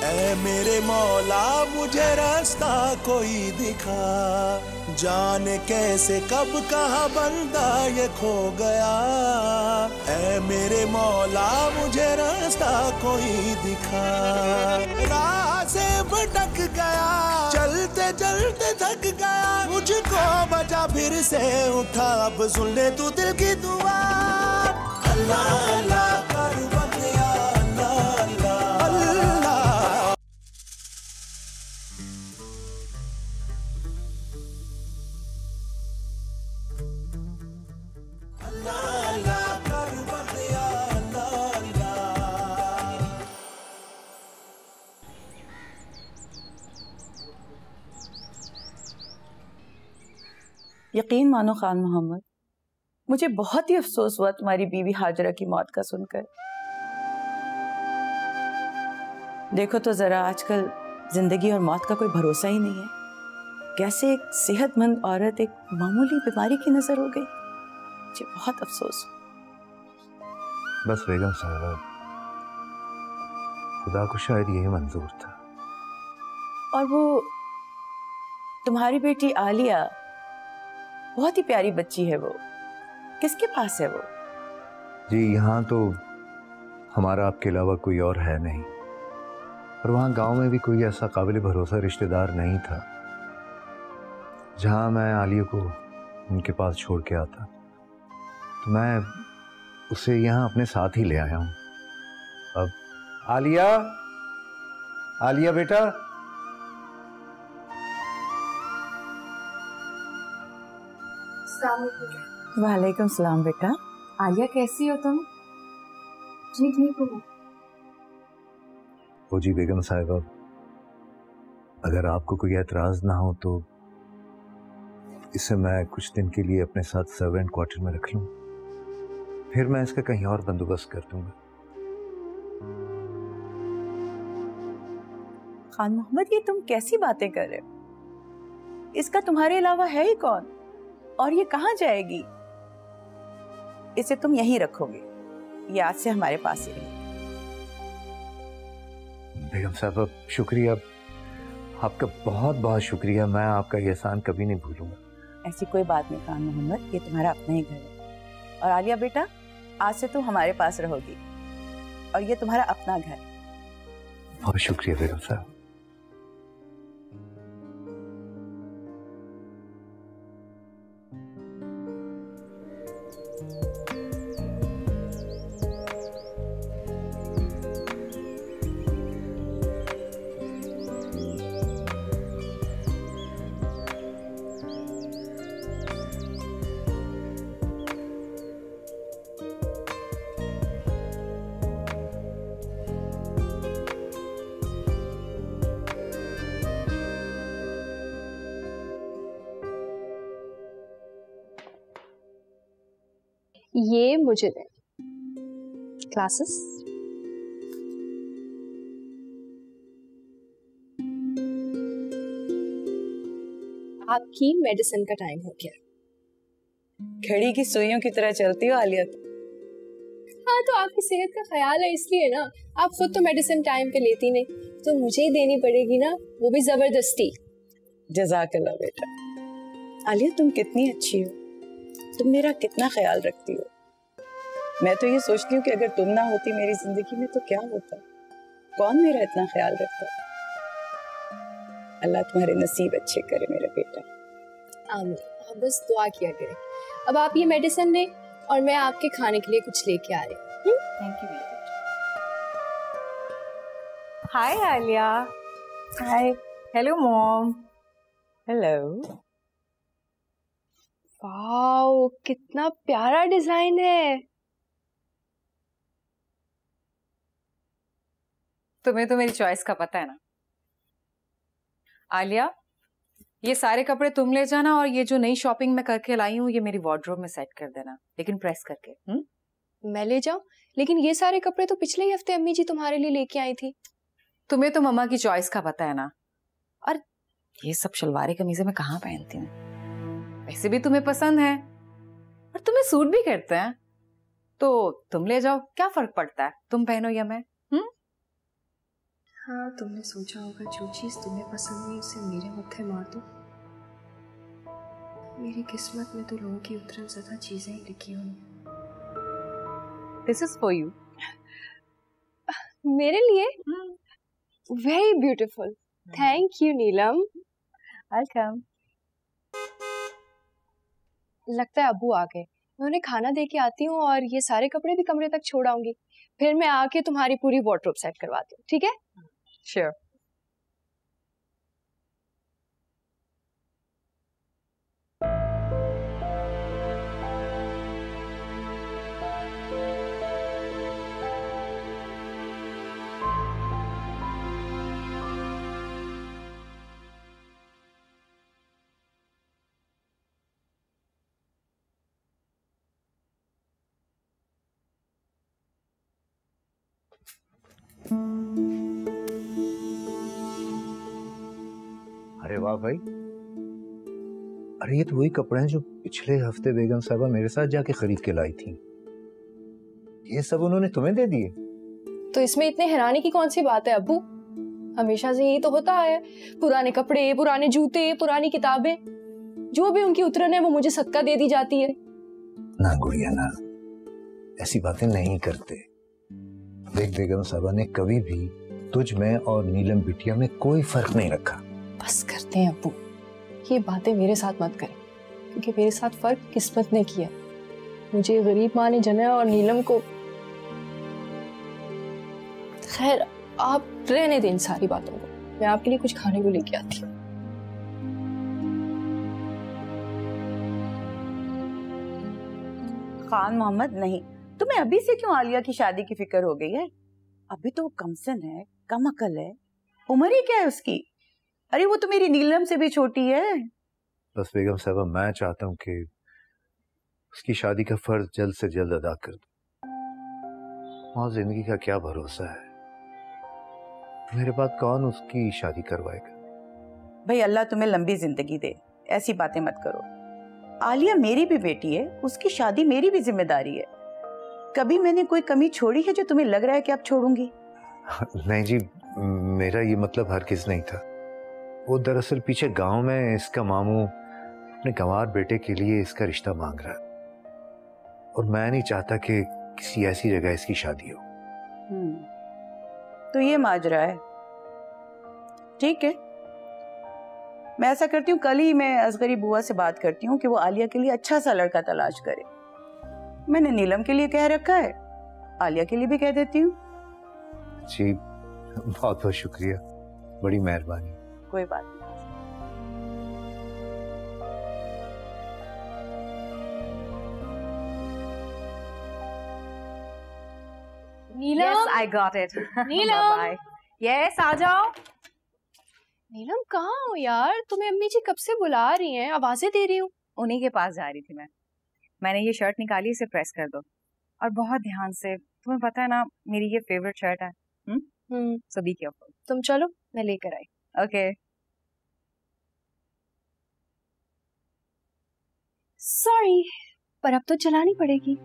ऐ मेरे मौला मुझे रास्ता कोई दिखा, जाने कैसे कब कहाँ बंदा ये खो गया। ऐ मेरे मौला मुझे रास्ता कोई दिखा, राह से भटक गया, चलते चलते थक गया, मुझको बचा फिर से उठा, अब सुन ले तू दिल की दुआ। अल्लाह अल्लाह कर बंदिया, अल्लाह अल्लाह अल्लाह। अल्लाह अल्लाह कर बंदिया, अल्लाह अल्लाह। यकीन मानो खान मोहम्मद, मुझे बहुत ही अफसोस हुआ तुम्हारी बीवी हाजरा की मौत का सुनकर। देखो तो जरा, आजकल जिंदगी और मौत का कोई भरोसा ही नहीं है। कैसे एक सेहतमंद औरत एक मामूली बीमारी की नजर हो गई। मुझे बहुत अफसोस हुआ। बस बेगम साहबा, खुदा को शायद यही मंजूर था। और वो तुम्हारी बेटी आलिया, बहुत ही प्यारी बच्ची है वो, किसके पास है वो? जी, यहाँ तो हमारा आपके अलावा कोई और है नहीं, और वहाँ गांव में भी कोई ऐसा काबिल भरोसा रिश्तेदार नहीं था जहाँ मैं आलिया को उनके पास छोड़ के आता। तो मैं उसे यहाँ अपने साथ ही ले आया हूँ। अब आलिया, आलिया बेटा। वालेकुम सलाम बेटा। आलिया कैसी हो तुम? जी ठीक हूँ। ओ जी बेगम साहिबा, अगर आपको कोई एतराज ना हो तो इसे मैं कुछ दिन के लिए अपने साथ सर्वेंट क्वार्टर में रख लूं, फिर मैं इसका कहीं और बंदोबस्त कर दूंगा। खान मोहम्मद, ये तुम कैसी बातें कर रहे हो? इसका तुम्हारे अलावा है ही कौन? और ये कहाँ जाएगी? इसे तुम यहीं रखोगे, ये आज से हमारे पास ही रहेगी। बेगम साहब शुक्रिया, आपका बहुत बहुत शुक्रिया। मैं आपका ये एहसान कभी नहीं भूलूंगा। ऐसी कोई बात नहीं खान मोहम्मद, ये तुम्हारा अपना ही घर है। और आलिया बेटा, आज से तुम हमारे पास रहोगी और ये तुम्हारा अपना घर। बहुत शुक्रिया बेगम साहब। ये मुझे दे क्लासेस। आपकी मेडिसिन का टाइम हो गया। घड़ी की सुइयों की तरह चलती हो आलिया। हाँ तो आपकी सेहत का ख्याल है इसलिए ना। आप खुद तो मेडिसिन टाइम पे लेती नहीं, तो मुझे ही देनी पड़ेगी ना, वो भी जबरदस्ती। जज़ाकल्लाह बेटा। आलिया, तुम कितनी अच्छी हो, तुम मेरा कितना ख्याल रखती हो। मैं तो ये सोचती हूँ कि अगर तुम ना होती मेरी जिंदगी में तो क्या होता, कौन मेरा इतना ख्याल रखता। अल्लाह तुम्हारे नसीब अच्छे करे मेरा बेटा। आमीन। आप बस दुआ किया करें। अब आप ये मेडिसिन लें और मैं आपके खाने के लिए कुछ लेके आ रही हूँ। थैंक यू बेटा। Hi Alia. Hi. Hello mom. Hello. Wow, कितना प्यारा डिजाइन है। तुम्हें तो मेरी चॉइस का पता है ना। आलिया, ये सारे कपड़े तुम ले जाना और ये जो नई शॉपिंग मैं करके लाई हूँ ये मेरी वार्डरोब में सेट कर देना, लेकिन प्रेस करके। मैं ले जाऊं? लेकिन ये सारे कपड़े तो पिछले ही हफ्ते अम्मी जी तुम्हारे लिए लेके आई थी। तुम्हें तो मम्मा की चॉइस का पता है ना। और ये सब शलवारें कमीजें मैं कहाँ पहनती हूँ। वैसे भी तुम्हें पसंद है और तुम्हें सूट भी करते हैं, तो तुम ले जाओ, क्या फर्क पड़ता है तुम पहनो या मैं। हाँ, तुमने सोचा होगा जो चीज तुम्हें पसंद नहीं उसे मेरे मत्थे मार दो। मेरी किस्मत में तो लोगों की उतरन ज़्यादा चीजें ही लिखी हुई हैं। This is for you. मेरे लिए? Very beautiful, thank you Neelam. Welcome. लगता है अब्बू आ गए, मैं उन्हें खाना दे के आती हूँ और ये सारे कपड़े भी कमरे तक छोड़ आऊंगी, फिर मैं आके तुम्हारी पूरी वार्डरोब सेट करवाती हूँ, ठीक है? श्योर। अरे वाह भाई, अरे ये तो वही कपड़े हैं जो पिछले हफ्ते बेगम साहबा मेरे साथ जाके खरीद के लाई थी। ये सब उन्होंने तुम्हें दे दिए? तो इसमें इतने हैरानी की कौन सी बात है अब्बू? हमेशा से यही तो होता है, पुराने कपड़े, पुराने जूते, पुरानी किताबें, जो भी उनकी उतरन है वो मुझे सदका दे दी जाती है। ना गुड़िया ना, ऐसी बातें नहीं करते। देख बेगम साहबा ने कभी भी तुझ में और नीलम बिटिया में कोई फर्क नहीं रखा। बस करते हैं अब्बू, ये बातें मेरे साथ मत करें, क्योंकि मेरे साथ फर्क किस्मत ने किया। मुझे गरीब माँ ने जना और नीलम को। खैर, आप रहने दें इन सारी बातों को, मैं आपके लिए कुछ खाने को लेके आती हूँ। खान मोहम्मद, नहीं, तुम्हें अभी से क्यों आलिया की शादी की फिक्र हो गई है? अभी तो वो कमसन है, कम अकल है, उम्र ही क्या है उसकी? अरे वो तो मेरी नीलम से भी छोटी है। बस बेगम साहबा, मैं चाहता हूँ कि उसकी शादी का फर्ज जल्द से जल्द अदा कर दो। और जिंदगी का क्या भरोसा है, मेरे बाद कौन उसकी शादी करवाएगा? भाई अल्लाह तुम्हें लंबी जिंदगी दे, ऐसी बातें मत करो। आलिया मेरी भी बेटी है, उसकी शादी मेरी भी जिम्मेदारी है। कभी मैंने कोई कमी छोड़ी है जो तुम्हें लग रहा है कि अब छोड़ूंगी? नहीं जी, मेरा ये मतलब हरगिज नहीं था। वो दरअसल पीछे गांव में इसका मामू अपने गंवार बेटे के लिए इसका रिश्ता मांग रहा है, और मैं नहीं चाहता कि किसी ऐसी जगह इसकी शादी हो। तो ये माजरा है। ठीक है, मैं ऐसा करती हूँ, कल ही मैं असगरी बुआ से बात करती हूँ कि वो आलिया के लिए अच्छा सा लड़का तलाश करे। मैंने नीलम के लिए कह रखा है, आलिया के लिए भी कह देती हूँ। जी बहुत बहुत शुक्रिया, बड़ी मेहरबानी। कोई बात नहीं। नीलम, Yes, I got it. Neelam. Bye. Yes, आ जाओ। नीलम कहाँ हो यार? तुम्हें अम्मी जी कब से बुला रही हैं, आवाजें दे रही हूँ। उन्हीं के पास जा रही थी मैं। मैंने ये शर्ट निकाली, इसे प्रेस कर दो और बहुत ध्यान से। तुम्हें पता है ना मेरी ये फेवरेट शर्ट है। So be careful. तुम चलो, मैं लेकर आई। Okay. सॉरी, पर अब तो चलानी पड़ेगी।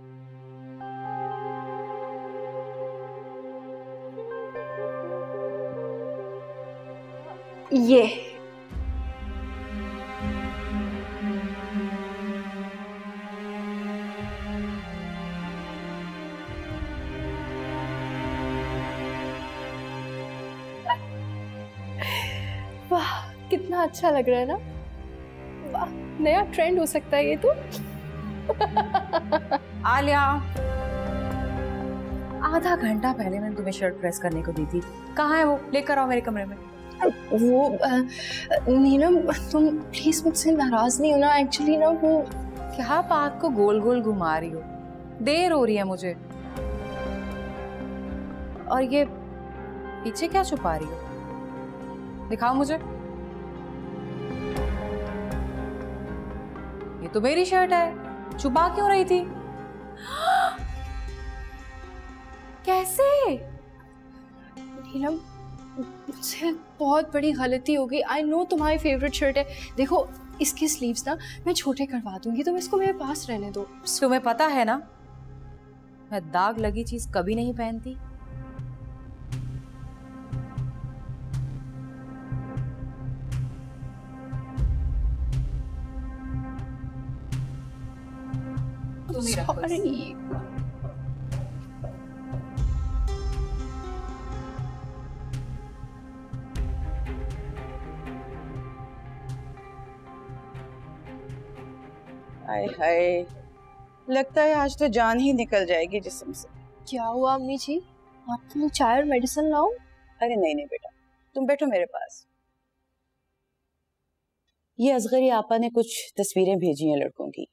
ये वाह, कितना अच्छा लग रहा है ना। वाह, नया ट्रेंड हो सकता है ये तो। आलिया, आधा घंटा पहले मैंने तुम्हें शर्ट प्रेस करने को दी थी, कहाँ है वो? लेकर आओ मेरे कमरे में। वो नीलम, तुम प्लीज मुझसे नाराज नहीं होना। एक्चुअली ना वो क्या बात को गोल गोल घुमा रही हो? देर हो रही है मुझे। और ये पीछे क्या छुपा रही हो? दिखाओ मुझे। ये तो मेरी शर्ट है, छुपा क्यों रही थी? कैसे? नीलम, मुझसे बहुत बड़ी गलती हो गई। आई नो तुम्हारी फेवरेट शर्ट है। देखो, इसके स्लीव्स ना मैं छोटे करवा दूंगी, तुम इसको मेरे पास रहने दो। तुम्हें पता है ना मैं दाग लगी चीज कभी नहीं पहनती। सॉरी। हाय हाय, लगता है आज तो जान ही निकल जाएगी जिस्म से। क्या हुआ अम्मी जी, आपके लिए चाय और मेडिसिन लाऊं? अरे नहीं नहीं बेटा, तुम बैठो मेरे पास। ये असगरी आपा ने कुछ तस्वीरें भेजी हैं लड़कों की,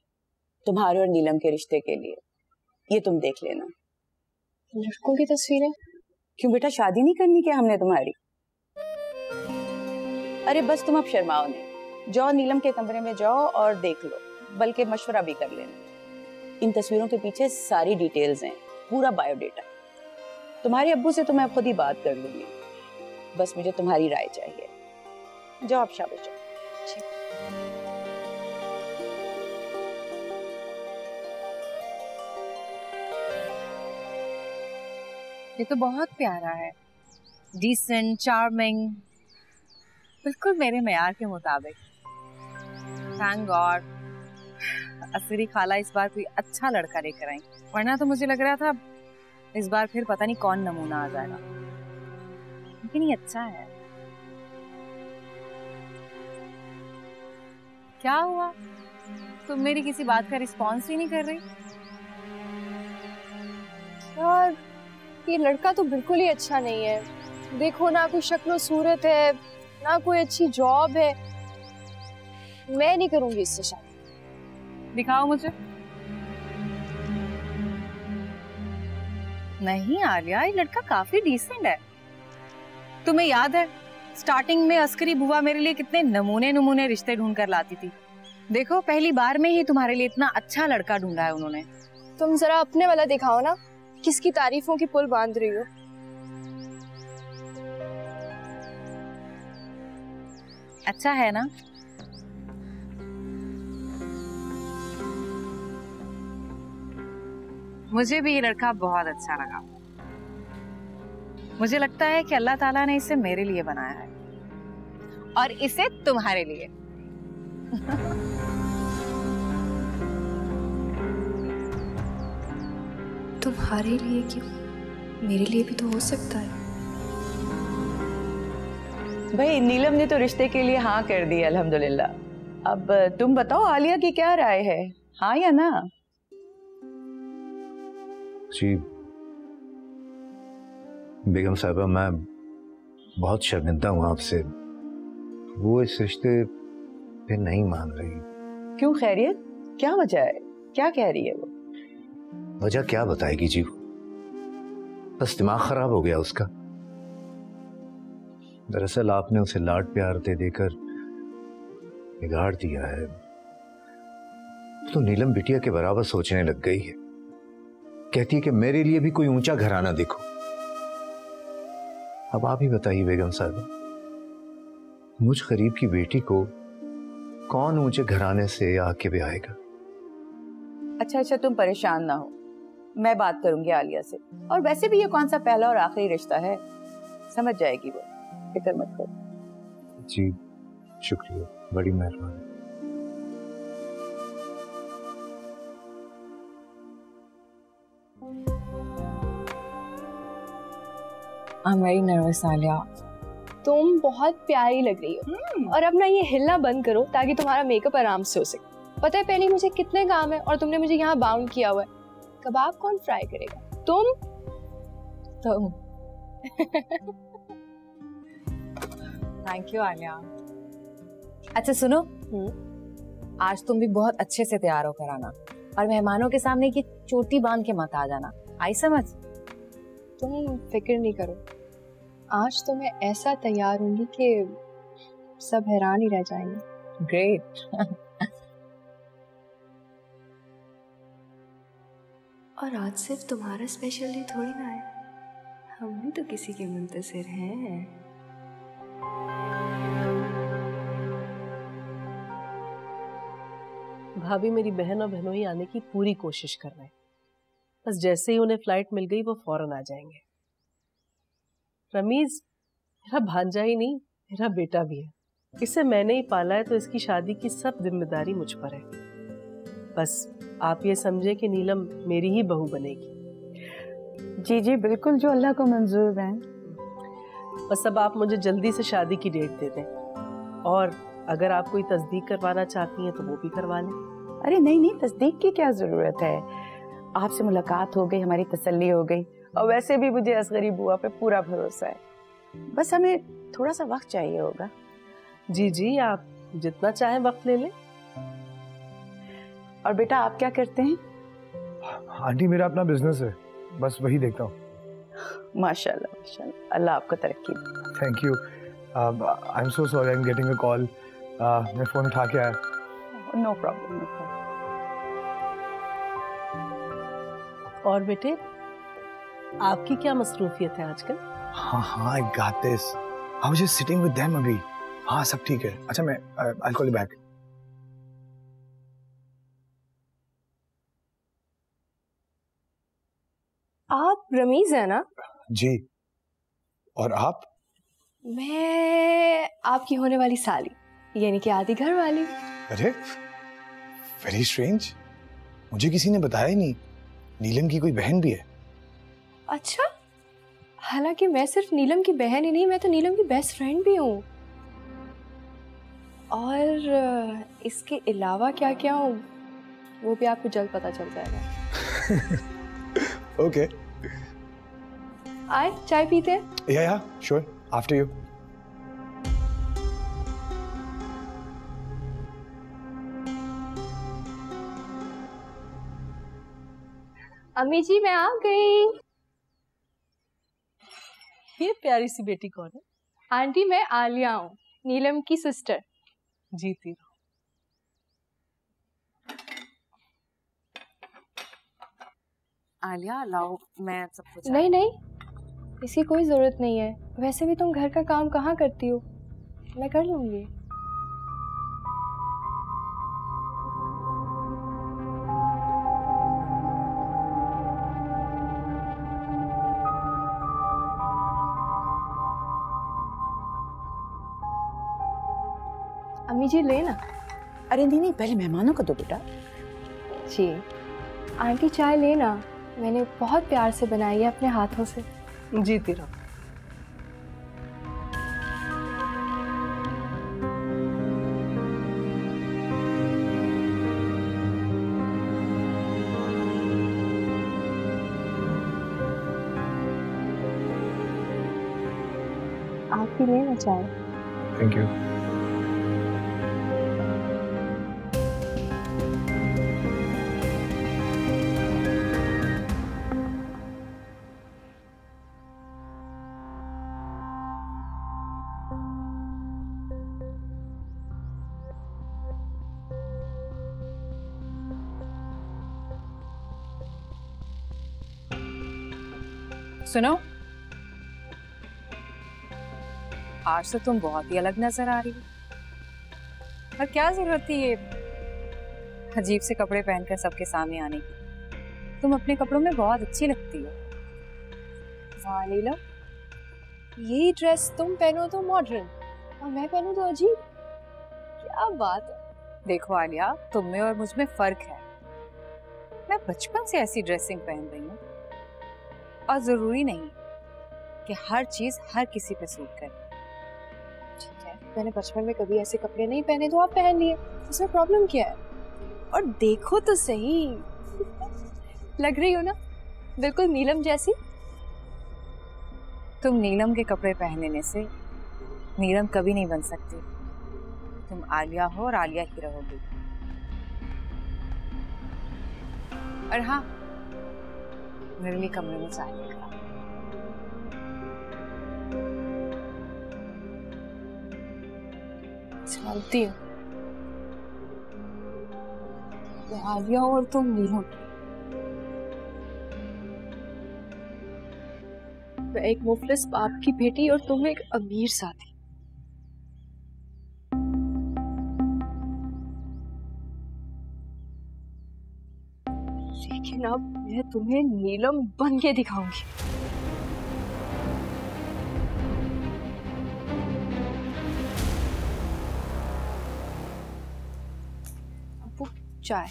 तुम्हारे और नीलम के रिश्ते के लिए। ये तुम देख लेना। लड़कों की तस्वीरें? क्यों बेटा, शादी नहीं करनी क्या हमने तुम्हारी? अरे बस तुम अब शर्माओ नहीं, जाओ नीलम के कमरे में जाओ और देख लो, बल्कि मशवरा भी कर लेना। इन तस्वीरों के पीछे सारी डिटेल्स हैं, पूरा बायोडेटा। तुम्हारे अब्बू से तो मैं खुद ही बात कर लूंगी, बस मुझे तुम्हारी राय चाहिए। जाओ आप, शाबाश जाओ। ये तो बहुत प्यारा है, डिसेंट, चार्मिंग, बिल्कुल मेरे मेयार के मुताबिक। थैंक गॉड असरी खाला इस बार कोई अच्छा लड़का लेकर आई, वरना तो मुझे लग रहा था इस बार फिर पता नहीं कौन नमूना आ जाएगा। लेकिन ये अच्छा है। क्या हुआ, तुम मेरी किसी बात का रिस्पॉन्स ही नहीं कर रही? यार ये लड़का तो बिल्कुल ही अच्छा नहीं है। देखो ना, कोई शक्ल सूरत है ना, कोई अच्छी जॉब है। मैं नहीं करूंगी इससे शादी। दिखाओ मुझे। नहीं आलिया, ये लड़का काफी डिसेंट है। तुम्हें याद है स्टार्टिंग में अस्करी बुआ मेरे लिए कितने नमूने नमूने रिश्ते ढूंढ कर लाती थी। देखो पहली बार में ही तुम्हारे लिए इतना अच्छा लड़का ढूंढा है उन्होंने। तुम जरा अपने वाला दिखाओ ना, किसकी तारीफों की पुल बांध रही हो। अच्छा है ना? मुझे भी ये लड़का बहुत अच्छा लगा। मुझे लगता है कि अल्लाह ताला ने इसे मेरे लिए बनाया है और इसे तुम्हारे लिए। तुम्हारे लिए क्यों, मेरे लिए भी तो हो सकता है। भाई नीलम ने तो रिश्ते के लिए हाँ कर दी अल्हम्दुलिल्लाह। अब तुम बताओ आलिया की क्या राय है, हाँ या ना? जी बेगम साहिबा, मैं बहुत शर्मिंदा हूँ आपसे। वो इस रिश्ते पे नहीं मान रही। क्यों, खैरियत? क्या वजह है, क्या कह रही है वो? वजह क्या बताएगी जी, बस दिमाग खराब हो गया उसका। दरअसल आपने उसे लाड प्यार दे देकर बिगाड़ दिया है, तो नीलम बिटिया के बराबर सोचने लग गई है। कहती है कि मेरे लिए भी कोई ऊंचा घराना देखो। अब आप ही बताइए बेगम साहिबा, मुझ गरीब की बेटी को कौन ऊंचे घराने से आके ब्याहेगा? अच्छा, तुम परेशान ना हो, मैं बात करूंगी आलिया से। और वैसे भी ये कौन सा पहला और आखिरी रिश्ता है, समझ जाएगी वो, फिक्र मत करो। जी शुक्रिया, बड़ी मेहरबानी। मेरी नर्वस आलिया। तुम बहुत प्यारी लग रही हो। और अब ना ये हिलना बंद करो ताकि तुम्हारा मेकअप आराम से हो सके। पता है पहले मुझे कितने काम है और तुमने मुझे यहाँ बाउंड किया हुआ है। कबाब कौन फ्राई करेगा? तुम। Thank you Alia. अच्छा सुनो, आज तुम भी बहुत अच्छे से तैयार होकर आना और मेहमानों के सामने की चोटी बांध के मत आ जाना, आई समझ? तुम फिक्र नहीं करो, आज तो मैं ऐसा तैयार होंगी कि सब हैरान ही रह जाएंगे। ग्रेट। और आज सिर्फ तुम्हारा स्पेशल डे थोड़ी ना है, हम भी तो किसी के मुंतज़िर हैं। भाभी मेरी बहन और बहनोई आने की पूरी कोशिश कर रहे हैं। बस जैसे ही उन्हें फ्लाइट मिल गई वो फौरन आ जाएंगे। रमीज मेरा भांजा ही नहीं, मेरा बेटा भी है। इसे मैंने ही पाला है, तो इसकी शादी की सब जिम्मेदारी मुझ पर है। बस आप ये समझे कि नीलम मेरी ही बहू बनेगी। जी जी बिल्कुल, जो अल्लाह को मंजूर है। बस अब आप मुझे जल्दी से शादी की डेट दे दें, और अगर आप कोई तस्दीक करवाना चाहती हैं तो वो भी करवा लें। अरे नहीं नहीं, तस्दीक की क्या जरूरत है, आपसे मुलाकात हो गई, हमारी तसल्ली हो गई, और वैसे भी मुझे असगरी बुआ पे पूरा भरोसा है। बस हमें थोड़ा सा वक्त चाहिए होगा। जी जी, आप जितना चाहें वक्त ले लें। और बेटा आप क्या करते हैं? आंटी मेरा अपना बिजनेस है, बस वही देखता हूँ। माशाल्लाह माशाल्लाह, अल्लाह आपको तरक्की दे। Thank you. I am so sorry, I am getting a call. मैं फोन उठा के आया। No problem, no problem. और बेटे आपकी क्या मसरूफियत है आजकल? हाँ हाँ, I got this. I was just sitting with them अभी। हाँ सब ठीक है। अच्छा मैं आई कॉल यू बैक। आप रमीज है ना? जी। और आप? मैं आपकी होने वाली साली, यानी कि आधी घर वाली। अरे वेरी स्ट्रेंज, मुझे किसी ने बताया ही नहीं। नीलम की कोई बहन भी है? अच्छा, हालांकि मैं सिर्फ नीलम की बहन ही नहीं, मैं तो नीलम की बेस्ट फ्रेंड भी हूँ। और इसके अलावा क्या क्या हूँ वो भी आपको जल्द पता चल जाएगा। ओके। आए चाय पीते हैं? या श्योर, आफ्टर यू। अम्मी जी मैं आ गई। ये प्यारी सी बेटी कौन है? आंटी मैं आलिया हूँ, नीलम की सिस्टर। जीती रहो। आलिया लाओ, मैं सब कुछ। नहीं नहीं, इसकी कोई जरूरत नहीं है। वैसे भी तुम घर का काम कहाँ करती हो, मैं कर लूंगी। अम्मी जी लेना। अरे नहीं नहीं, पहले मेहमानों को दो बेटा। जी आंटी चाय लेना, मैंने बहुत प्यार से बनाई है अपने हाथों से। जीती रहो। आप भी लेना चाय। Thank you. सुनो, आज तो तुम बहुत ही अलग नजर आ रही हो। और क्या जरूरत थी ये अजीब से कपड़े पहनकर सबके सामने आने की? तुम अपने कपड़ों में बहुत अच्छी लगती हो। वाह नीलम, यही ड्रेस तुम पहनो तो मॉडर्न और मैं पहनूं तो अजीब। क्या बात है। देखो आलिया, तुम में और मुझ में फर्क है। मैं बचपन से ऐसी ड्रेसिंग पहन रही हूँ, और जरूरी नहीं कि हर चीज हर किसी पे सूट करे। ठीक है, मैंने बचपन में कभी ऐसे कपड़े नहीं पहने तो आप पहन लिए, इसमें प्रॉब्लम क्या है? और देखो तो सही, लग रही हो ना बिल्कुल नीलम जैसी। तुम नीलम के कपड़े पहनने से नीलम कभी नहीं बन सकती। तुम आलिया हो और आलिया ही रहोगी। और हाँ, मेरे लिए कमरे में चाय लेकर। जानती हूँ मैं आलिया और तुम नीलम। मैं एक मुफलिस बाप की बेटी और तुम एक अमीर साथी। लेकिन अब मैं तुम्हें नीलम बन के दिखाऊंगी। अब चाय।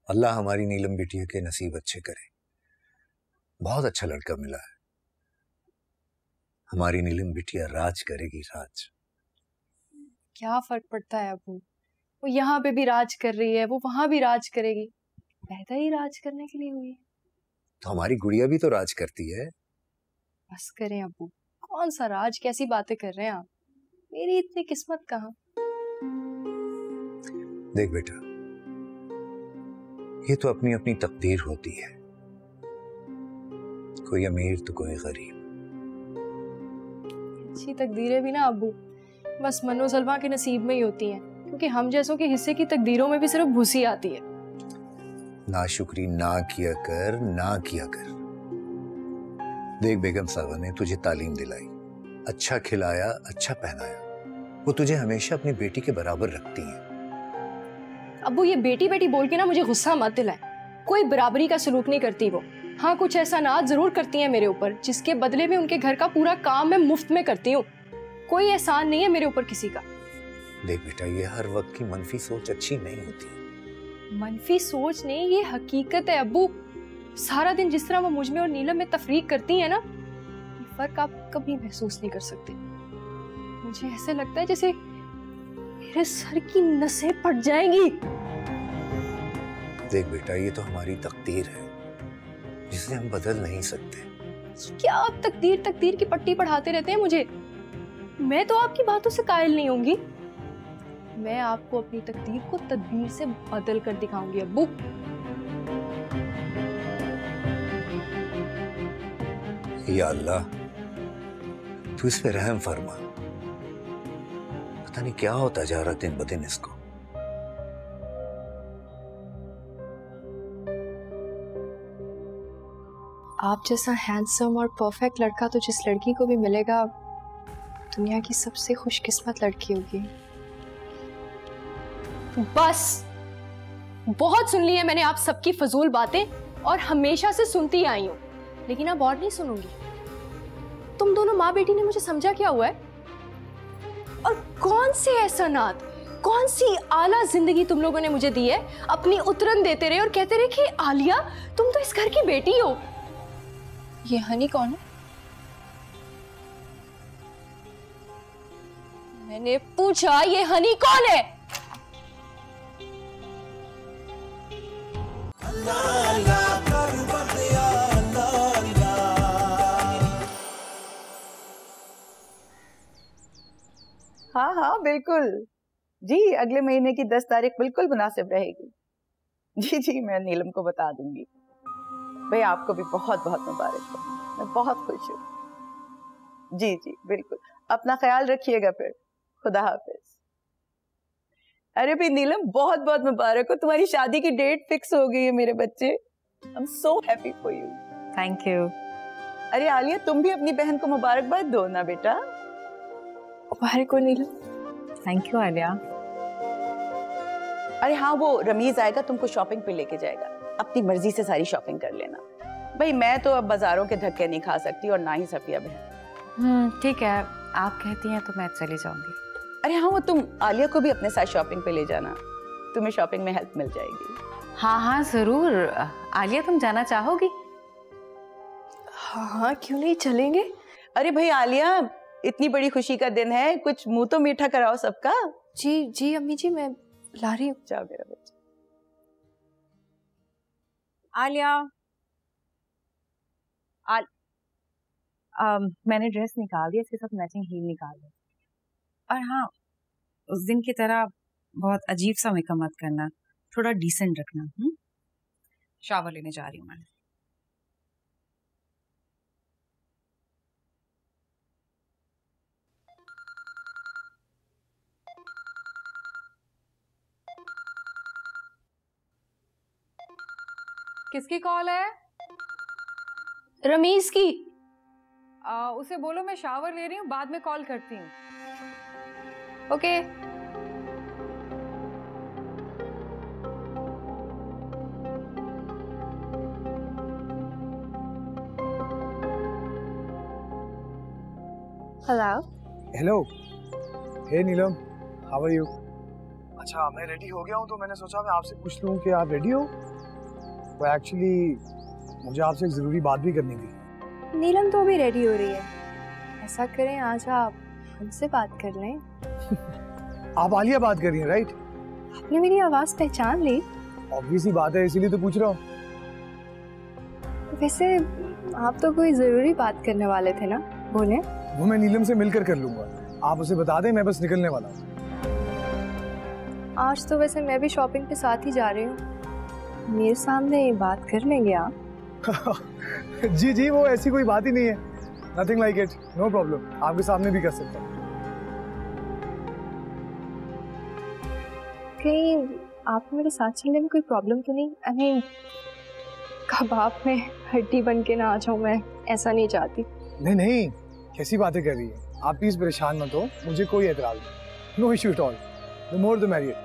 अल्लाह हमारी नीलम बिटिया के नसीब अच्छे करे। बहुत अच्छा लड़का मिला है। हमारी नीलम बिटिया राज करेगी, राज। क्या फर्क पड़ता है अबू, वो यहाँ पे भी राज कर रही है, वो वहां भी राज करेगी। पैदा ही राज करने के लिए हुई है। तो हमारी गुड़िया भी तो राज करती है। बस करें अबू, कौन सा राज, कैसी बातें कर रहे हैं आप? मेरी इतनी किस्मत कहाँ। देख बेटा, ये तो अपनी अपनी तकदीर होती है, कोई अमीर तो कोई गरीब। अच्छी तकदीरें भी ना अबू बस मनो सलमा के नसीब में ही होती हैं, क्योंकि हम जैसों के हिस्से की तकदीरों में भी सिर्फ भूसी आती है। नाशुक्री ना किया कर, ना किया कर। देख बेगम साहबा ने तुझे तालीम दिलाई, अच्छा खिलाया, अच्छा पहनाया। वो तुझे हमेशा अपनी बेटी के बराबर रखती हैं। अबू ये बेटी बेटी बोल के ना मुझे गुस्सा मत दिलाए। कोई बराबरी का सलूक नहीं करती वो। हाँ, कुछ एहसानात जरूर करती हैं मेरे ऊपर, जिसके बदले में उनके घर का पूरा काम मैं मुफ्त में करती हूँ। कोई एहसान नहीं है मेरे ऊपर किसी का। देख बेटा, ये हर वक्त की मनफी सोच अच्छी नहीं होती। मनफी सोच नहीं, ये हकीकत है अबू। सारा दिन जिस तरह वो मुझ में और नीलम में तफरीक करती है ना, ये फर्क आप कभी महसूस नहीं कर सकते। मुझे ऐसे लगता है जैसे मेरे सर की नसें फट जाएंगी। देख बेटा, ये तो हमारी तकदीर है जिसे हम बदल नहीं सकते। क्या आप तकदीर तकदीर की पट्टी पढ़ाते रहते हैं मुझे? मैं तो आपकी बातों से कायल नहीं होंगी। मैं आपको अपनी तकदीर को तदबीर से बदल कर दिखाऊंगी अब्बू। या अल्लाह, तू इस पे रहम फरमा। पता नहीं क्या होता जा रहा दिन ब दिन इसको। आप जैसा हैंडसम और परफेक्ट लड़का तो जिस लड़की को भी मिलेगा, दुनिया की सबसे खुशकिस्मत लड़की होगी। बस बहुत सुन ली है मैंने आप सबकी फजूल बातें, और हमेशा से सुनती आई हूं, लेकिन अब और नहीं सुनूंगी। तुम दोनों माँ बेटी ने मुझे समझा क्या हुआ है? और कौन से एहसानात, कौन सी आला जिंदगी तुम लोगों ने मुझे दी है? अपनी उतरन देते रहे और कहते रहे कि आलिया तुम तो इस घर की बेटी हो। ये हनी कौन है? मैंने पूछा ये हनी कौन है? हाँ हाँ बिल्कुल जी, अगले महीने की 10 तारीख बिल्कुल मुनासिब रहेगी। जी जी, मैं नीलम को बता दूंगी। भाई आपको भी बहुत बहुत मुबारक हो, मैं बहुत खुश हूँ। जी जी बिल्कुल, अपना ख्याल रखिएगा फिर। खुदा हाफिज। अरे भाई नीलम, बहुत बहुत मुबारक हो, तुम्हारी शादी की डेट फिक्स हो गई है मेरे बच्चे। आई am so happy for you. Thank you. अरे आलिया, तुम भी अपनी बहन को मुबारकबाद दो ना बेटा। मुबारक हो नीलम। Thank you Alia. अरे हाँ, वो रमीज आएगा, तुमको शॉपिंग पे लेके जाएगा। अपनी मर्जी से सारी शॉपिंग कर लेना। भाई मैं तो अब बाजारों के धक्के नहीं खा सकती, और ना ही सफिया बहन। ठीक है, आप कहती हैं तो मैं चली जाऊंगी। अरे हाँ, वो तुम आलिया को भी अपने साथ शॉपिंग पे ले जाना, तुम्हें शॉपिंग में हेल्प मिल जाएगी। हाँ हाँ जरूर। आलिया तुम जाना चाहोगी? हाँ हाँ क्यों नहीं, चलेंगे। अरे भाई आलिया, इतनी बड़ी खुशी का दिन है, कुछ मुंह तो मीठा कराओ सबका। जी जी अम्मी जी, मैं ला रही हूँ। जाओ मेरा बच्चा। आलिया, मैंने ड्रेस निकाल दिया, इसके साथ मैचिंग हील निकाल दी। और हाँ, उस दिन की तरह बहुत अजीब सा मेकअप मत करना, थोड़ा डिसेंट रखना। शावर लेने जा रही हूँ मैं। किसकी कॉल है? रमीज की। उसे बोलो मैं शावर ले रही हूँ, बाद में कॉल करती हूँ। Okay. Hello. Hello. Hey Neelam, how are you? अच्छा, मैं रेडी हो गया हूँ, तो मैंने सोचा मैं आपसे पूछ लूँ कि आप रेडी हो? वो एक्चुअली मुझे आपसे एक जरूरी बात भी करनी थी। नीलम तो अभी रेडी हो रही है। ऐसा करें, आज आप हमसे बात कर लें। आप आलिया बात कर रही हैं, राइट? आपने मेरी आवाज पहचान ली? ऑब्वियसली बात है, इसीलिए तो पूछ रहा हूँ। वैसे आप तो कोई जरूरी बात करने वाले थे ना, बोले? वो मैं नीलम से मिलकर कर लूंगा, आप उसे बता दें, मैं बस निकलने वाला हूँ। आज तो वैसे मैं भी शॉपिंग के साथ ही जा रही हूँ, मेरे सामने बात कर लेंगे आप? जी जी, वो ऐसी कोई बात ही नहीं है, nothing like it, no problem, आपके सामने भी कर सकता हूँ। कहीं आपको मेरे साथ चलने में कोई प्रॉब्लम तो नहीं? आई मीन कबाब में हड्डी बन के ना आ जाऊं, मैं ऐसा नहीं चाहती। नहीं नहीं, कैसी बातें कर रही है आप, प्लीज परेशान मत हो, मुझे कोई एतराज नहीं, no issue at all, the more the merrier.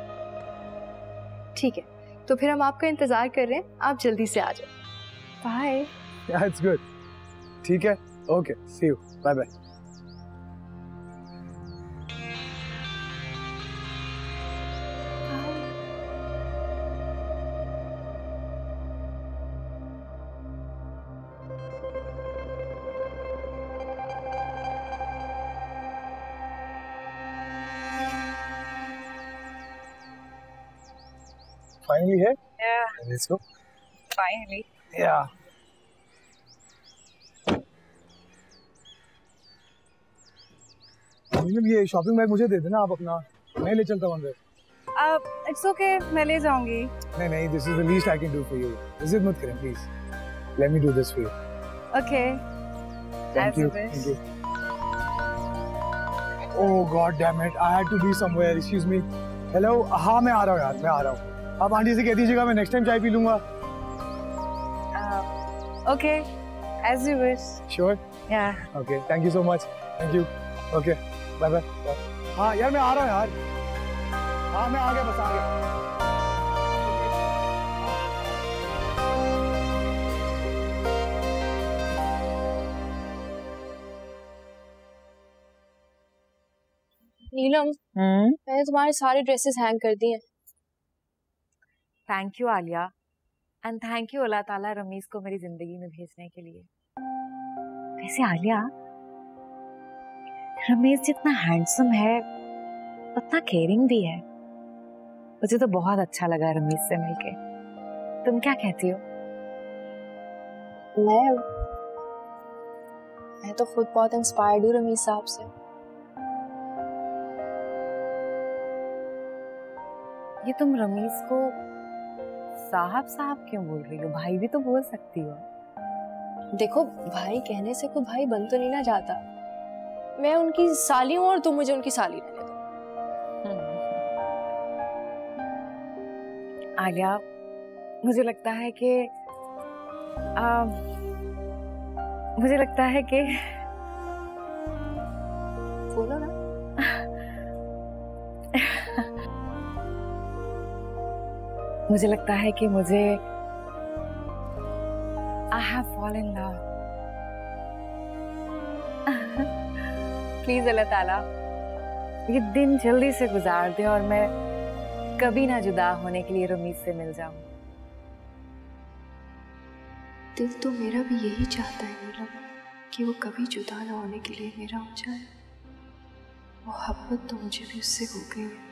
ठीक है, तो फिर हम आपका इंतजार कर रहे हैं, आप जल्दी से आ जाओ। बाय। इट्स गुड, ठीक है, okay, see you, bye bye. Finally here? Yeah. Let's go. Finally. Yeah. मतलब ये शॉपिंग बैग मुझे दे देना आप अपना, मैं ले चलता हूँ अंदर। इट्स ओके, मैं ले जाऊंगी। नहीं नहीं, this is the least I can do for you, जिद मत करें please, let me do this for you. Okay, thank you, thank you. Oh God damn it, I had to be somewhere, excuse me. Hello, हाँ मैं आ रहा हूँ यार, मैं आ रहा हूँ। आप आंटी से कह दीजिएगा मैं नेक्स्ट टाइम चाय पी लूंगा। Okay, as you wish. Sure? Yeah. Okay, thank you so much, thank you. Okay, bye bye. हाँ यार मैं आ रहा हूँ यार, हाँ मैं आ गया, बस आ गया। नीलम, मैंने तुम्हारे सारे ड्रेसेस हैंग कर दिए। Thank you Alia, and thank you Allah ताला रमीज को मेरी जिंदगी में भेजने के लिए। वैसे आलिया, रमीज जितना हैंडसम है उतना केयरिंग भी है। मुझे तो बहुत अच्छा लगा रमीज से मिलके। तुम क्या कहती हो? मैं तो खुद बहुत इंस्पायर्ड हूँ रमीज साहब से। ये तुम रमीज को साहब साहब क्यों बोल रही हो? भाई भी तो बोल सकती हो। देखो, भाई कहने से कोई भाई बन तो नहीं ना जाता। मैं उनकी साली हूँ और तुम मुझे उनकी साली रहने दो। आलिया, मुझे लगता है कि बोलो ना। मुझे लगता है कि मुझे I have fallen in love. Please Allah ताला ये दिन जल्दी से गुजार दे और मैं कभी ना जुदा होने के लिए रमीज से मिल जाऊं। दिल तो मेरा भी यही चाहता है नीलम, कि वो कभी जुदा ना होने के लिए मेरा हो जाए। मोहब्बत तो मुझे भी उससे हो गई है।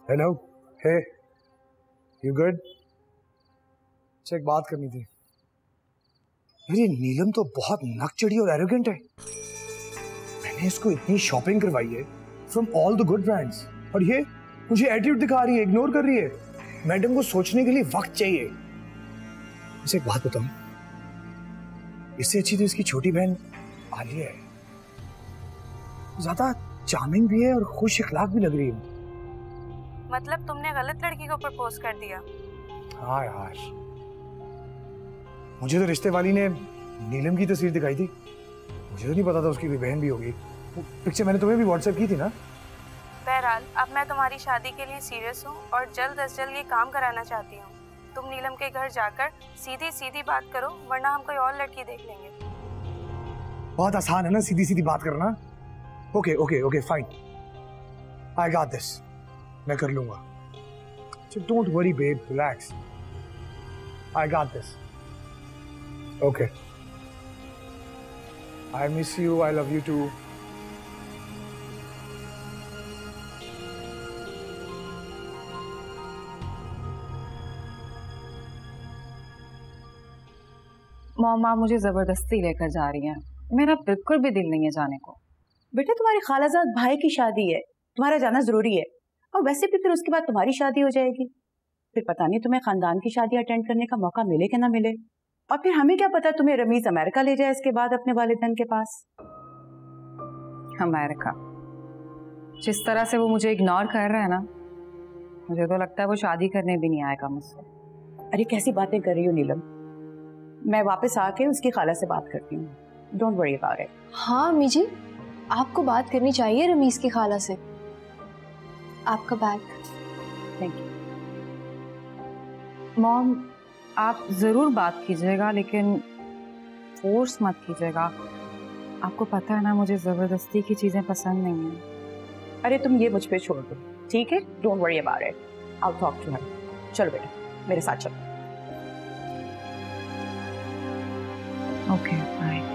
Hello, hey, you good? अच्छा, एक बात करनी थी। मेरी नीलम तो बहुत नकचड़ी और एरोगेंट है। मैंने इसको इतनी शॉपिंग करवाई है from all the good brands, और ये मुझे एटीट्यूड दिखा रही है, इग्नोर कर रही है। मैडम को सोचने के लिए वक्त चाहिए। इसे एक बात बताऊं, इससे अच्छी तो इसकी छोटी बहन आलिया है। ज्यादा चार्मिंग भी है और खुश इखलाक भी लग रही है। मतलब तुमने गलत लड़की को प्रपोज कर दिया? हाँ यार, मुझे तो रिश्ते वाली ने नीलम की तस्वीर दिखाई थी। मुझे तो नहीं पता था उसकी बहन भी होगी। पिक्चर मैंने तुम्हें भी व्हाट्सएप की थी ना। बहरहाल, अब मैं तुम्हारी शादी के लिए सीरियस हूँ और जल्द अज जल्द ये काम कराना चाहती हूँ। तुम नीलम के घर जाकर सीधी सीधी बात करो, वरना हम कोई और लड़की देख लेंगे। बहुत आसान है ना सीधी सीधी बात करना। Okay okay okay fine, I got this, मैं कर लूंगा। So don't worry babe, relax. I got this. Okay. I miss you, I love you too. Mom, आप मुझे जबरदस्ती लेकर जा रही हैं। मेरा बिल्कुल भी दिल नहीं है जाने को। बेटा, तुम्हारी खालाजाद भाई की शादी है, तुम्हारा जाना जरूरी है। और वैसे भी फिर उसके बाद तुम्हारी शादी हो जाएगी। फिर पता नहीं तुम्हें खानदान की शादी अटेंड करने का मौका मिले कि ना मिले। और फिर हमें क्या पता तुम्हें रमीज अमेरिका ले जाए इसके बाद अपने वालिदैन के पास। अमेरिका? जिस तरह से वो मुझे इग्नोर कर रहा है ना, मुझे तो लगता है वो शादी करने भी नहीं आएगा मुझसे। अरे कैसी बातें कर रही हो नीलम, मैं वापस आके उसकी खाला से बात करती हूँ। Don't worry about it. हाँ अम्मी जी, आपको बात करनी चाहिए रमीज की खाला से। आपका बैग। Thank you. मॉम, आप जरूर बात कीजिएगा, लेकिन फोर्स मत कीजिएगा। आपको पता है ना, मुझे जबरदस्ती की चीजें पसंद नहीं है। अरे तुम ये मुझ पे छोड़ दो, ठीक है? Don't worry about it, I will talk to her. चलो बेटा, मेरे साथ चलो। Okay, bye.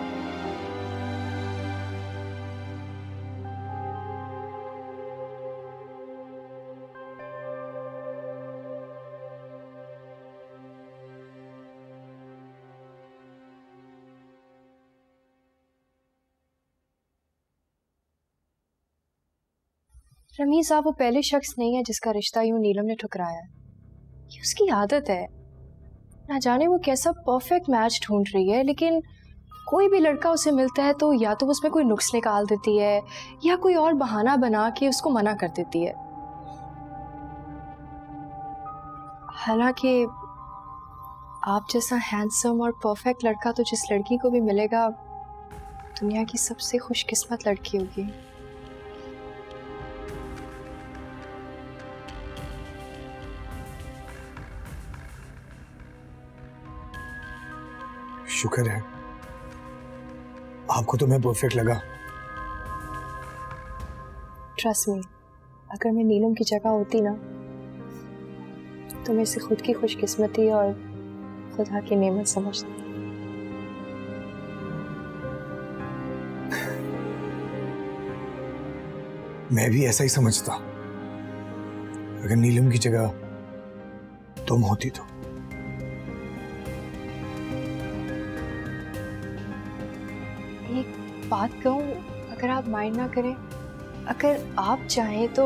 रमीज, आप वो पहले शख्स नहीं है जिसका रिश्ता यूं नीलम ने ठुकराया है। ये उसकी आदत है। ना जाने वो कैसा परफेक्ट मैच ढूंढ रही है, लेकिन कोई भी लड़का उसे मिलता है तो या तो उसमें कोई नुक्स निकाल देती है या कोई और बहाना बना के उसको मना कर देती है। हालांकि आप जैसा हैंडसम और परफेक्ट लड़का तो जिस लड़की को भी मिलेगा, दुनिया की सबसे खुशकिस्मत लड़की होगी। शुक्र है आपको तो मैं परफेक्ट लगा। ट्रस्ट मी, अगर मैं नीलम की जगह होती ना, तो मैं इसे खुद की खुशकिस्मती और खुदा की नेमत समझती। मैं भी ऐसा ही समझता अगर नीलम की जगह तुम होती तो। एक बात कहूँ, अगर आप माइंड ना करें, अगर आप चाहें तो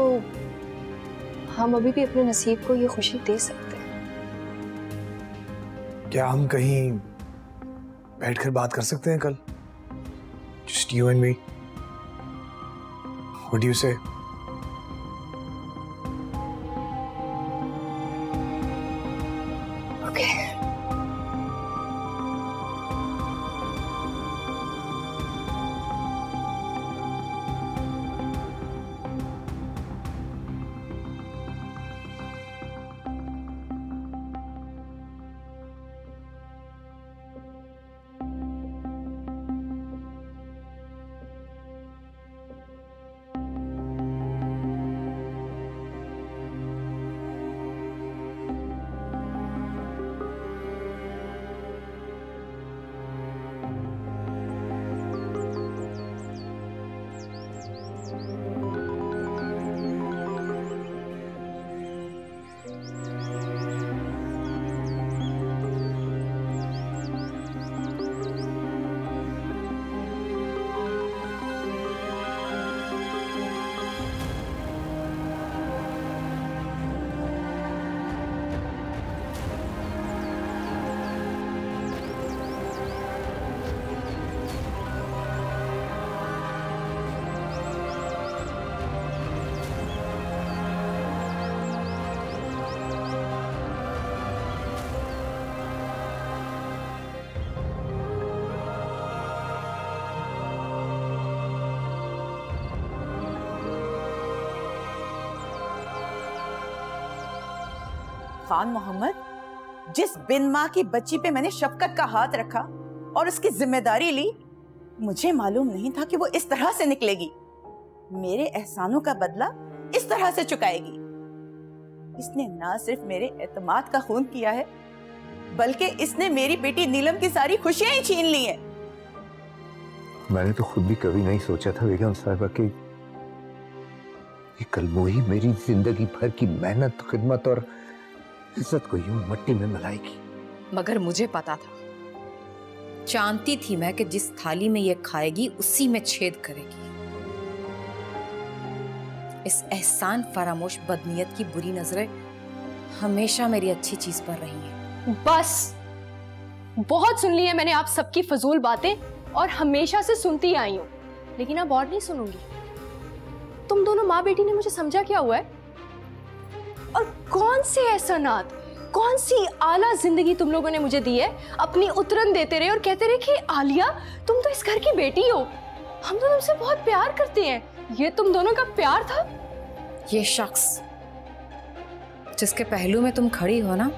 हम अभी भी अपने नसीब को ये खुशी दे सकते हैं। क्या हम कहीं बैठकर बात कर सकते हैं कल? Just you and me. What do you say? Okay. Khan Mohammad, जिस बिन माँ की बच्ची पे मैंने शफकत का हाथ रखा और उसकी जिम्मेदारी ली, मुझे मालूम नहीं था कि वो इस तरह से निकलेगी, मेरे एहसानों का बदला इस तरह से चुकाएगी। इसने ना सिर्फ मेरे एतमाद का खून किया है, बल्कि इसने मेरी बेटी नीलम की सारी खुशियां ही छीन ली हैं। मैंने तो खुद भी कभी नहीं सोचा था बेगम साहिबा कि कल वो ही मेरी जिंदगी भर की मेहनत, खिदमत और इज्जत को यूं मट्टी में मिलाएगी। मगर मुझे पता था, जानती थी मैं कि जिस थाली में ये खाएगी उसी में छेद करेगी। इस एहसान फरामोश बदनीयत की बुरी नजरें हमेशा मेरी अच्छी चीज पर रही हैं। बस बहुत सुन ली है मैंने आप सबकी फजूल बातें, और हमेशा से सुनती आई हूं, लेकिन अब और नहीं सुनूंगी। तुम दोनों माँ बेटी ने मुझे समझा क्या हुआ है, और कौन से एहसानात, कौन सी आला जिंदगी तुम लोगों ने मुझे दी है। अपनी उतरन देते रहे और कहते रहे कि आलिया तुम तो इस घर की बेटी हो, हम तो तुमसे बहुत प्यार करते हैं। ये तुम दोनों का प्यार था? ये शख्स जिसके पहलू में तुम खड़ी हो ना,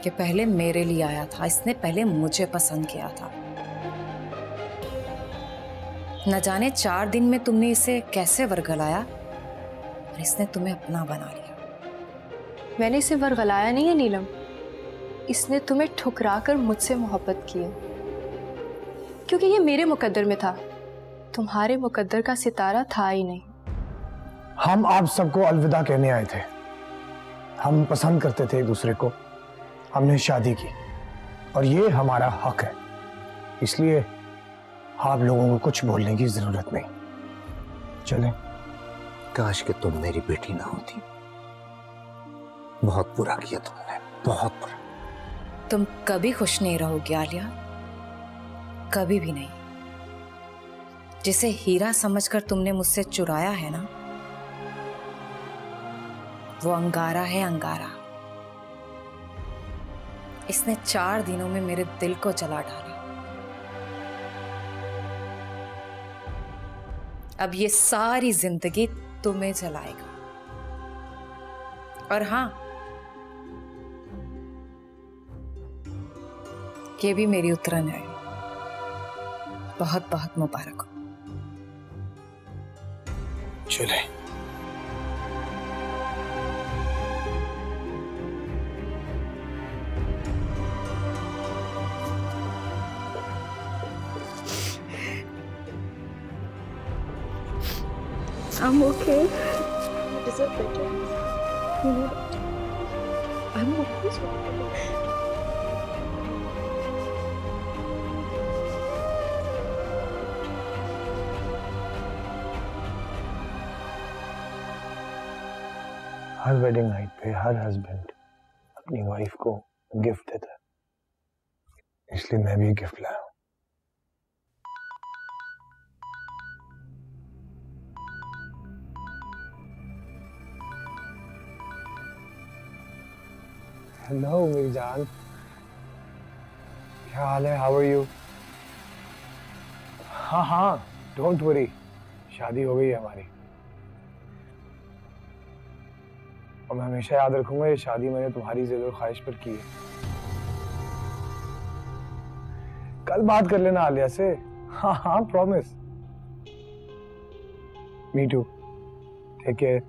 कि पहले मेरे लिए आया था, इसने पहले मुझे पसंद किया था। न जाने 4 दिन में तुमने इसे कैसे वरगलाया और इसने तुम्हें अपना बना लिया। मैंने इसे वरगलाया नहीं है नीलम, इसने तुम्हें ठुकरा कर मुझसे मोहब्बत की है, क्योंकि ये मेरे मुकद्दर में था, तुम्हारे मुकद्दर का सितारा था ही नहीं। हम आप सबको अलविदा कहने आए थे। हम पसंद करते थे एक दूसरे को, हमने शादी की और ये हमारा हक है, इसलिए आप लोगों को कुछ बोलने की जरूरत नहीं। चलें। काश कि तुम मेरी बेटी ना होती। बहुत बुरा किया तुमने, बहुत बुरा। तुम कभी खुश नहीं रहोगी आलिया, कभी भी नहीं। जिसे हीरा समझकर तुमने मुझसे चुराया है ना, वो अंगारा है, अंगारा। इसने 4 दिनों में मेरे दिल को जला डाला। अब ये सारी जिंदगी तुम्हें जलाएगा। और हाँ, ये भी मेरी उतरन है। बहुत बहुत मुबारक हो। चले। I'm okay. You deserve better. You know that. I'm always okay. Her wedding night पे हर हस्बैंड अपनी वाइफ को गिफ्ट देता है, इसलिए मैं भी गिफ्ट लाया हूं। हेलो मेरी जान, क्या हाल है? How are you? हाँ, डोंट वरी, शादी हो गई है हमारी। और मैं हमेशा याद रखूंगा ये शादी मैंने तुम्हारी ज़िद और ख्वाहिश पर की है। कल बात कर लेना आलिया से। हाँ, promise. Me too. Take care,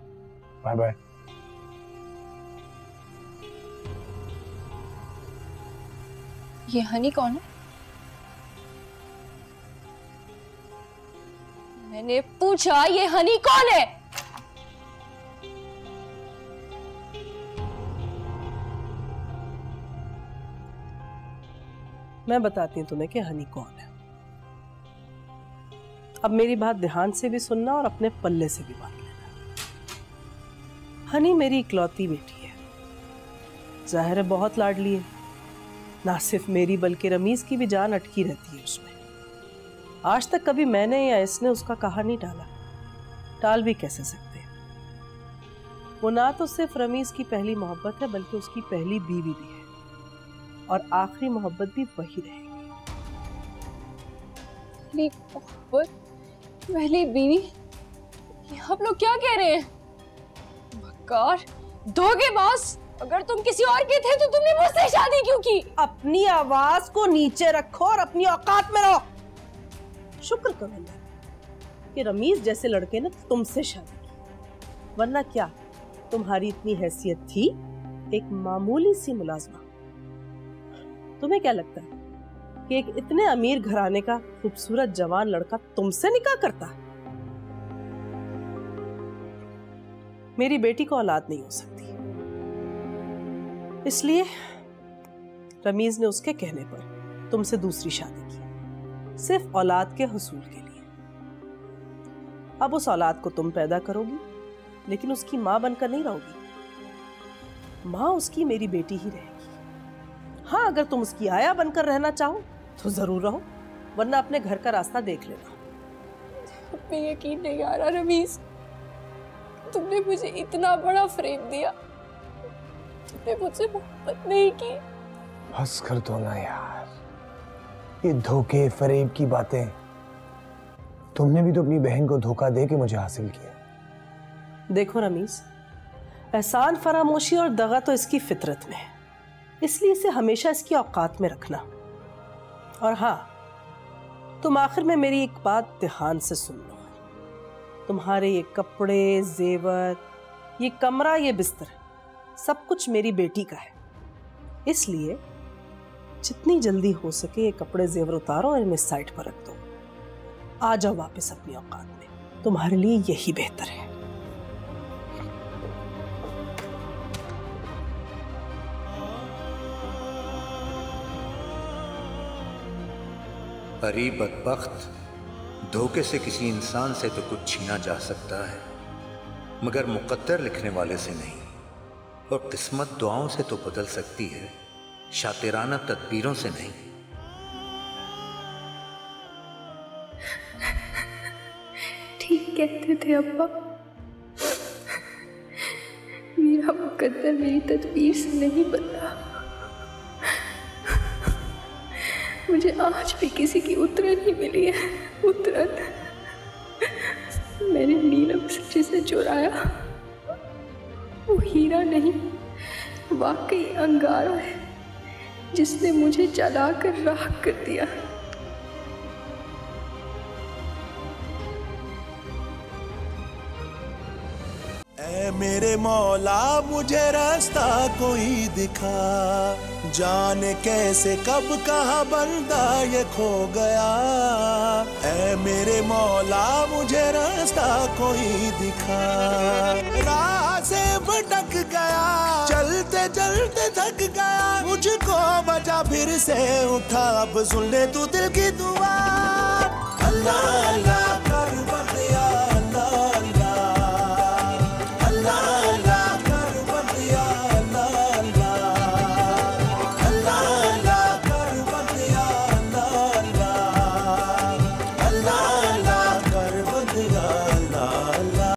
bye bye. ये हनी कौन है? मैंने पूछा ये हनी कौन है? मैं बताती हूँ तुम्हें कि हनी कौन है। अब मेरी बात ध्यान से भी सुनना और अपने पल्ले से भी बात लेना। हनी मेरी इकलौती बेटी है, जाहिर है बहुत लाडली है। ना सिर्फ मेरी बल्कि रमीज की भी जान अटकी रहती है उसमें। आज तक कभी मैंने या इसने उसका कहा नहीं टाला, टाल भी कैसे सकते। वो ना तो सिर्फ रमीज की पहली मोहब्बत है बल्कि उसकी पहली बीवी भी है, और आखिरी मोहब्बत भी वही रहेगी। पहली मोहब्बत, पहली बीवी, ये आप लोग क्या कह रहे हैं? मक्कार, दोगे बॉस? अगर तुम किसी और के थे तो तुमने मुझसे शादी क्यों की? अपनी आवाज को नीचे रखो और अपनी औकात में रहो। शुक्र करो अल्लाह कि रमीज जैसे लड़के ने तुमसे शादी की, वरना क्या तुम्हारी इतनी हैसियत थी? एक मामूली सी मुलाजमा। तुम्हें क्या लगता है कि एक इतने अमीर घराने का खूबसूरत जवान लड़का तुमसे निकाह करता? मेरी बेटी को औलाद नहीं हो सकती, इसलिए रमीज ने उसके कहने पर तुमसे दूसरी शादी की, सिर्फ औलाद के हुसूल के लिए। अब उस औलाद को तुम पैदा करोगी, लेकिन उसकी मां बनकर नहीं रहोगी। मां उसकी मेरी बेटी ही रहेगी। हाँ, अगर तुम उसकी आया बनकर रहना चाहो तो जरूर रहो, वरना अपने घर का रास्ता देख लेना। मैं यकीन नहीं आ रहा रमीज, तुमने मुझे इतना बड़ा फ्रेम दिया, तुमने मुझसे मोहब्बत नहीं की। बस कर दो ना यार, ये धोखे फरेब की बातें। तुमने भी तो अपनी बहन को धोखा दे के मुझे हासिल किया। देखो रमीज, एहसान फरामोशी और दगा तो इसकी फितरत में है, इसलिए इसे हमेशा इसकी औकात में रखना। और हाँ, तुम आखिर में मेरी एक बात ध्यान से सुन लो। तुम्हारे ये कपड़े, जेवर, ये कमरा, ये बिस्तर, सब कुछ मेरी बेटी का है। इसलिए जितनी जल्दी हो सके ये कपड़े जेवर उतारो और इन्हें साइड पर रख दो। आ जाओ वापस अपनी औकात में, तुम्हारे लिए यही बेहतर है। परी बदबख्त, धोखे से किसी इंसान से तो कुछ छीना जा सकता है, मगर मुकद्दर लिखने वाले से नहीं। और किस्मत दुआओं से तो बदल सकती है, शातिराना तदबीरों से नहीं। ठीक कहते थे अब्बा, मेरा मुकद्दर मेरी तदबीर से नहीं बदला। मुझे आज भी किसी की उतरन ही मिली है, उतरन। मैंने नीलम से जिसे चुराया वो हीरा नहीं, वाकई अंगारा है जिसने मुझे जलाकर राख कर दिया। ऐ मेरे मौला मुझे रास्ता कोई दिखा, जाने कैसे कब कहाँ बंदा ये खो गया। ऐ मेरे मौला मुझे रास्ता कोई दिखा, राह से भटक गया, चलते चलते थक गया, मुझको बचा फिर से उठा, अब सुन ले तू दिल की दुआ। अल्लाह अल्लाह